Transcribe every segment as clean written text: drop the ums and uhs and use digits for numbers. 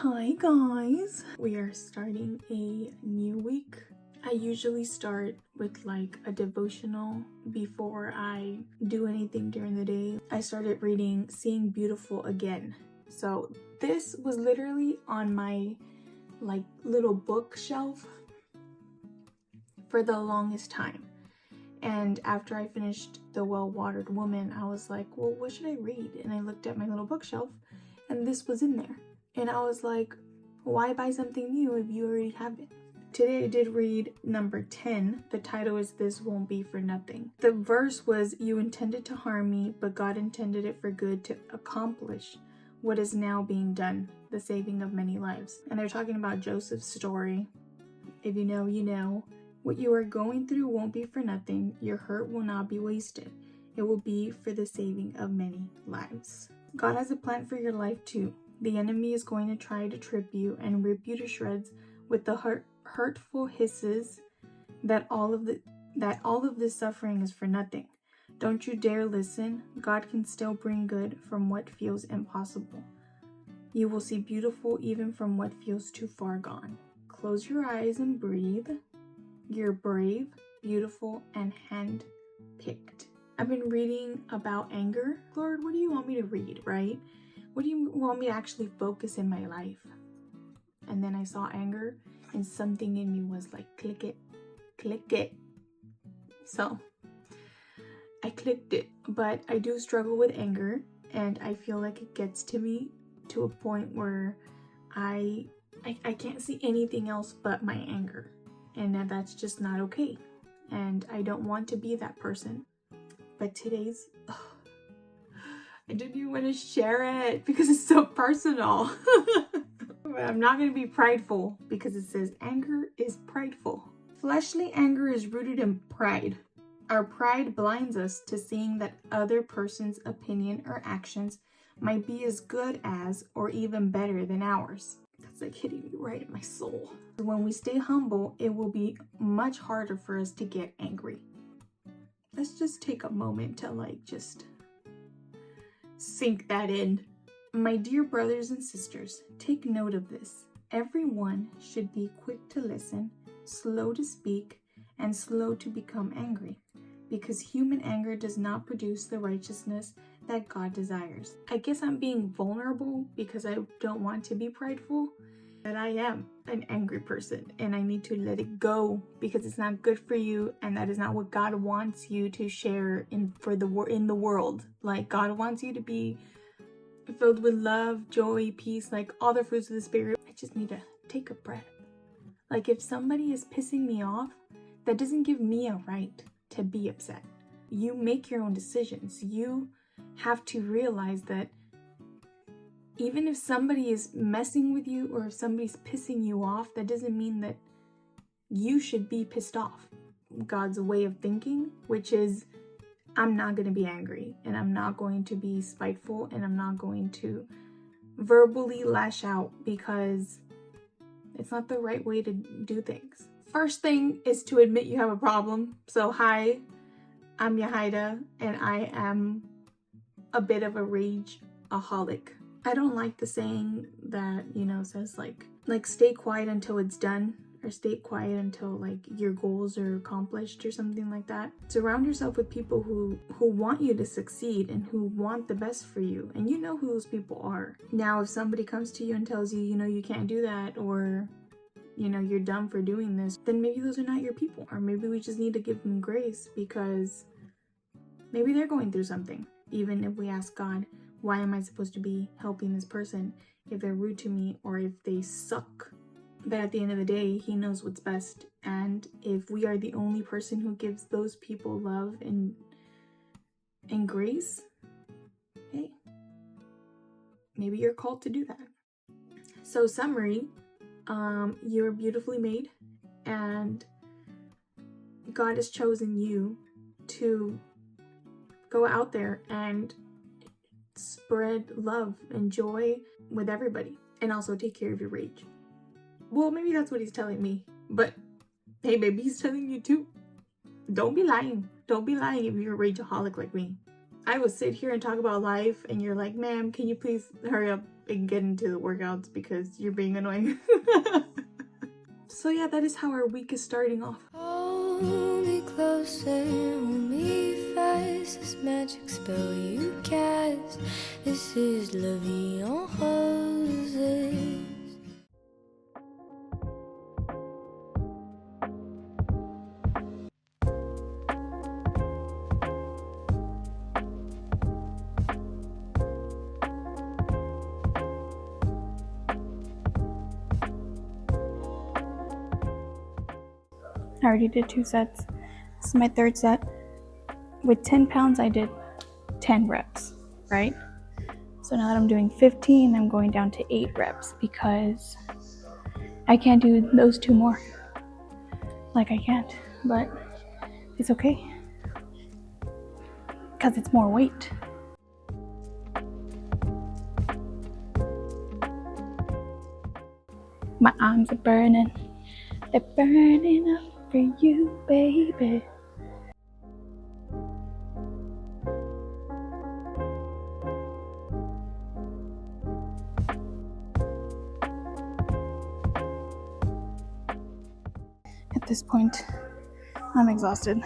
Hi guys! We are starting a new week. I usually start with like a devotional before I do anything during the day. I started reading Seeing Beautiful Again. So this was literally on my like little bookshelf for the longest time. And after I finished The Well-Watered Woman, I was like, well, what should I read? And I looked at my little bookshelf and this was in there. And I was like, why buy something new if you already have it? Today I did read number 10. The title is This Won't Be for Nothing. The verse was, you intended to harm me, but God intended it for good to accomplish what is now being done, the saving of many lives. And they're talking about Joseph's story. If you know, you know. What you are going through won't be for nothing. Your hurt will not be wasted. It will be for the saving of many lives. God has a plan for your life too. The enemy is going to try to trip you and rip you to shreds with the hurtful hisses that all of this suffering is for nothing. Don't you dare listen. God can still bring good from what feels impossible. You will see beautiful even from what feels too far gone. Close your eyes and breathe. You're brave, beautiful, and hand-picked. I've been reading about anger. Lord, what do you want me to read, right? What do you want me to actually focus in my life? And then I saw anger and something in me was like, click it. So I clicked it, but I do struggle with anger and I feel like it gets to me to a point where I can't see anything else but my anger. And that's just not okay. And I don't want to be that person. But today's, I didn't even want to share it because it's so personal. I'm not going to be prideful because it says anger is prideful. Fleshly anger is rooted in pride. Our pride blinds us to seeing that other person's opinion or actions might be as good as or even better than ours. That's like hitting me right in my soul. When we stay humble, it will be much harder for us to get angry. Let's just take a moment to like just sink that in. My dear brothers and sisters, take note of this. Everyone should be quick to listen, slow to speak, and slow to become angry, because human anger does not produce the righteousness that God desires. I guess I'm being vulnerable because I don't want to be prideful, but I am an angry person and I need to let it go because it's not good for you and that is not what God wants you to share in the world. Like, God wants you to be filled with love, joy, peace, like all the fruits of the Spirit. I just need to take a breath. Like, if somebody is pissing me off, that doesn't give me a right to be upset. You make your own decisions. You have to realize that even if somebody is messing with you or if somebody's pissing you off, that doesn't mean that you should be pissed off. God's way of thinking, which is, I'm not going to be angry and I'm not going to be spiteful and I'm not going to verbally lash out because it's not the right way to do things. First thing is to admit you have a problem. So hi, I'm Yahida and I am a bit of a rageaholic. I don't like the saying that, says like stay quiet until it's done or stay quiet until like your goals are accomplished or something like that. Surround yourself with people who want you to succeed and who want the best for you. And you know who those people are. Now, if somebody comes to you and tells you, you can't do that or you're dumb for doing this, then maybe those are not your people. Or maybe we just need to give them grace because maybe they're going through something. Even if we ask God, why am I supposed to be helping this person if they're rude to me or if they suck? But at the end of the day, He knows what's best. And if we are the only person who gives those people love and grace, hey, maybe you're called to do that. So summary, you're beautifully made and God has chosen you to go out there and spread love and joy with everybody and also take care of your rage. Well, maybe that's what He's telling me, but hey, maybe He's telling you too. Don't be lying. Don't be lying if you're a rageaholic like me. I will sit here and talk about life and you're like, ma'am, can you please hurry up? and get into the workouts because you're being annoying. So yeah, that is how our week is starting off. Hold me closer, hold me fast. This magic spell you cast. This is La Vie en Roses. I already did 2 sets. This is my 3rd set. With 10 pounds, I did 10 reps, right? So now that I'm doing 15, I'm going down to 8 reps because I can't do those 2 more. Like I can't, but it's okay because it's more weight. My arms are burning. They're burning up for you, baby. At this point, I'm exhausted.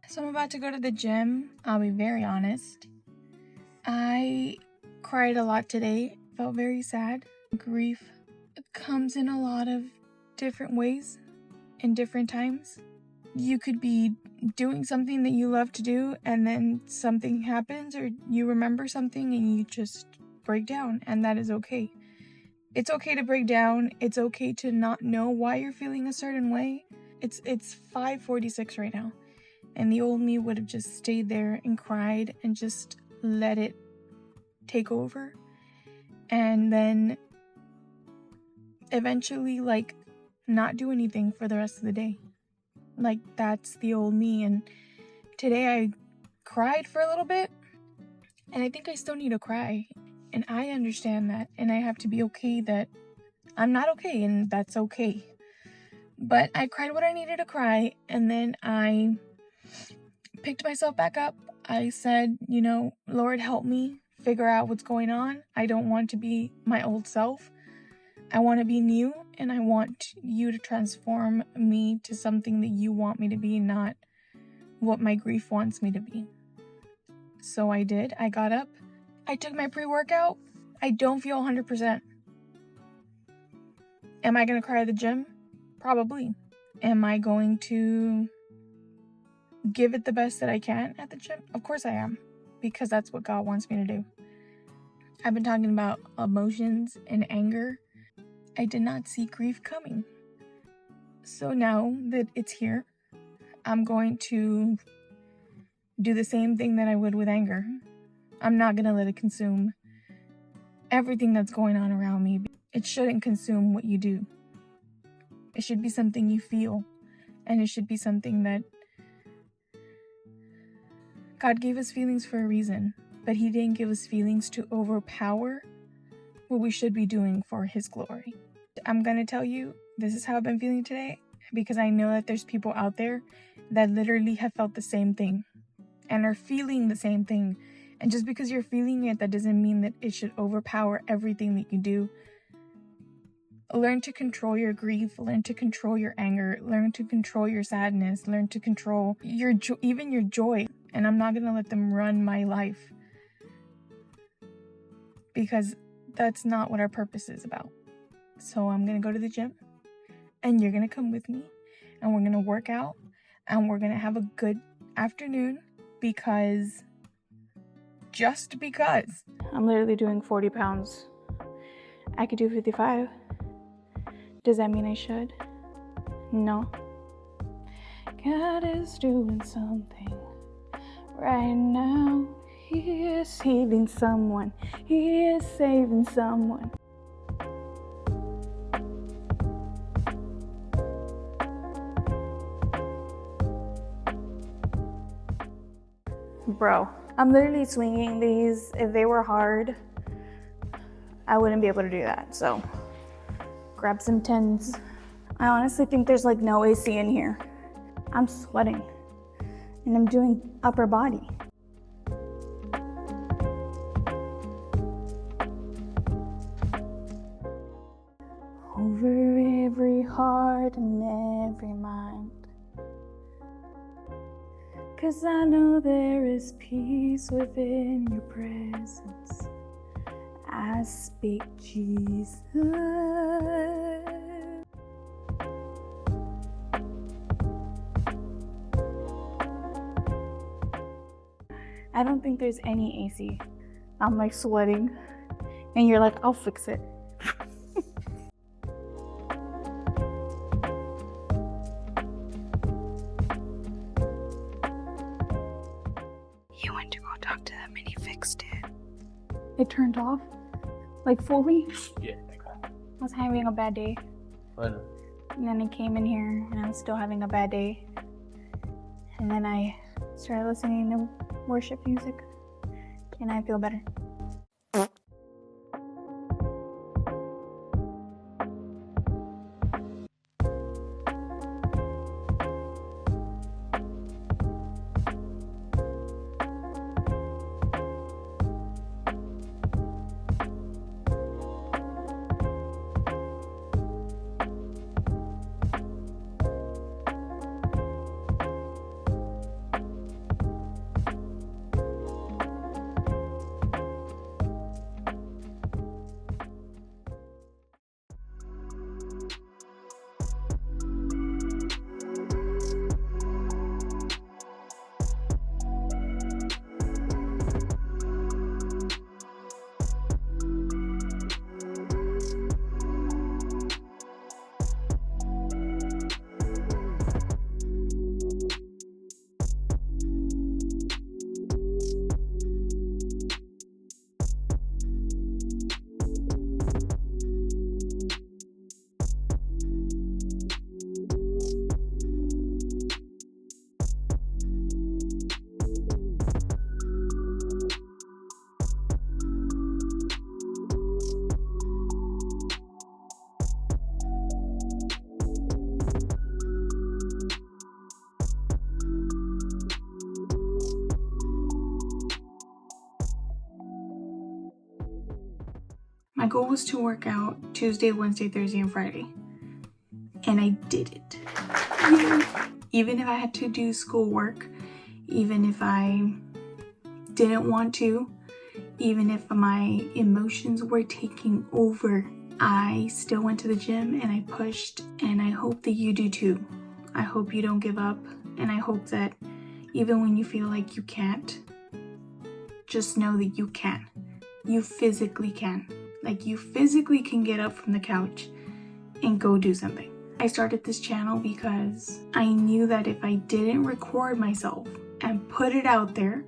So I'm about to go to the gym. I'll be very honest. I cried a lot today. Felt very sad. Grief comes in a lot of different ways in different times. You could be doing something that you love to do and then something happens or you remember something and you just break down, and that is okay. It's okay to break down. It's okay to not know why you're feeling a certain way. It's 5:46 right now. And the old me would have just stayed there and cried and just let it take over. And then eventually, like, not do anything for the rest of the day. Like, that's the old me. And today I cried for a little bit. And I think I still need to cry. And I understand that. And I have to be okay that I'm not okay. And that's okay. But I cried what I needed to cry. And then I picked myself back up. I said, Lord, help me figure out what's going on. I don't want to be my old self. I want to be new, and I want you to transform me to something that you want me to be, not what my grief wants me to be. So I did. I got up. I took my pre-workout. I don't feel 100%. Am I going to cry at the gym? Probably. Am I going to give it the best that I can at the gym? Of course I am, because that's what God wants me to do. I've been talking about emotions and anger. I did not see grief coming. So now that it's here, I'm going to do the same thing that I would with anger. I'm not going to let it consume everything that's going on around me. It shouldn't consume what you do. It should be something you feel, and it should be something that God gave us feelings for a reason. but he didn't give us feelings to overpower what we should be doing for his glory. I'm gonna tell you, this is how I've been feeling today, because I know that there's people out there that literally have felt the same thing and are feeling the same thing. And just because you're feeling it, that doesn't mean that it should overpower everything that you do. Learn to control your grief, learn to control your anger, learn to control your sadness, learn to control even your joy. And I'm not gonna let them run my life, because that's not what our purpose is about. So I'm gonna go to the gym, and you're gonna come with me, and we're gonna work out, and we're gonna have a good afternoon, because I'm literally doing 40 pounds. I could do 55. Does that mean I should? No. God is doing something right now. He is healing someone. He is saving someone. Bro, I'm literally swinging these. If they were hard, I wouldn't be able to do that. So grab some tens. I honestly think there's like no AC in here. I'm sweating and I'm doing upper body. Over every heart and every mind, 'cause I know there is peace within your presence. I speak Jesus. I don't think there's any AC. I'm like sweating, and you're like, I'll fix it. You went to go talk to them and he fixed it. It turned off? Like fully? Yeah. I was having a bad day. I know. And then I came in here and I was still having a bad day. And then I started listening to worship music. And I feel better. My goal was to work out Tuesday, Wednesday, Thursday, and Friday. And I did it. Yay. Even if I had to do schoolwork, even if I didn't want to, even if my emotions were taking over, I still went to the gym and I pushed, and I hope that you do too. I hope you don't give up, and I hope that even when you feel like you can't, just know that you can. You physically can. Like, you physically can get up from the couch and go do something. I started this channel because I knew that if I didn't record myself and put it out there,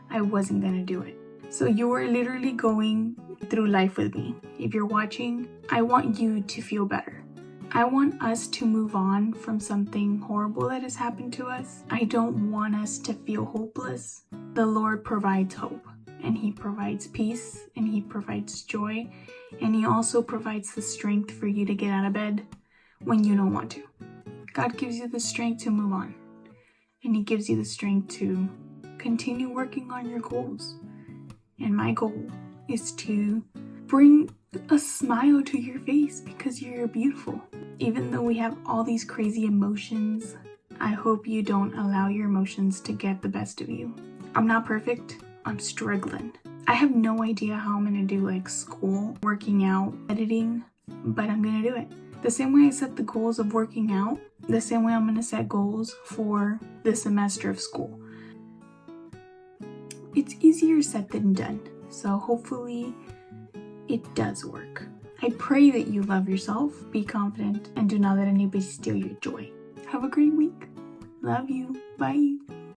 I wasn't gonna do it. So you are literally going through life with me. If you're watching, I want you to feel better. I want us to move on from something horrible that has happened to us. I don't want us to feel hopeless. The Lord provides hope. and He provides peace, and He provides joy, and He also provides the strength for you to get out of bed when you don't want to. God gives you the strength to move on, and He gives you the strength to continue working on your goals. And my goal is to bring a smile to your face because you're beautiful. Even though we have all these crazy emotions, I hope you don't allow your emotions to get the best of you. I'm not perfect. I'm struggling. I have no idea how I'm going to do like school, working out, editing, but I'm going to do it. The same way I set the goals of working out, the same way I'm going to set goals for the semester of school. It's easier said than done, so hopefully it does work. I pray that you love yourself, be confident, and do not let anybody steal your joy. Have a great week. Love you. Bye.